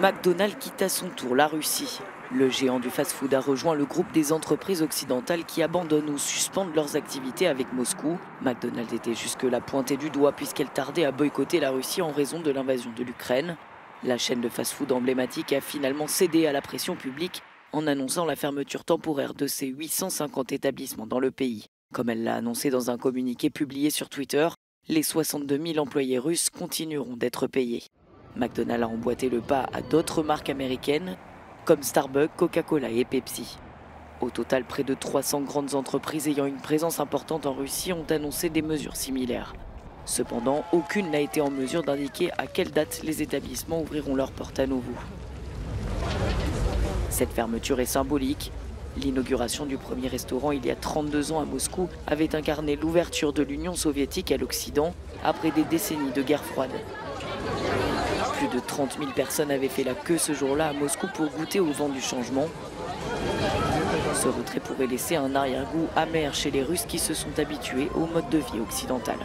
McDonald's quitte à son tour la Russie. Le géant du fast-food a rejoint le groupe des entreprises occidentales qui abandonnent ou suspendent leurs activités avec Moscou. McDonald's était jusque-là pointée du doigt puisqu'elle tardait à boycotter la Russie en raison de l'invasion de l'Ukraine. La chaîne de fast-food emblématique a finalement cédé à la pression publique en annonçant la fermeture temporaire de ses 850 établissements dans le pays. Comme elle l'a annoncé dans un communiqué publié sur Twitter, les 62 000 employés russes continueront d'être payés. McDonald's a emboîté le pas à d'autres marques américaines comme Starbucks, Coca-Cola et Pepsi. Au total, près de 300 grandes entreprises ayant une présence importante en Russie ont annoncé des mesures similaires. Cependant, aucune n'a été en mesure d'indiquer à quelle date les établissements ouvriront leurs portes à nouveau. Cette fermeture est symbolique. L'inauguration du premier restaurant il y a 32 ans à Moscou avait incarné l'ouverture de l'Union soviétique à l'Occident après des décennies de guerre froide. Plus de 30 000 personnes avaient fait la queue ce jour-là à Moscou pour goûter au vent du changement. Ce retrait pourrait laisser un arrière-goût amer chez les Russes qui se sont habitués au mode de vie occidental.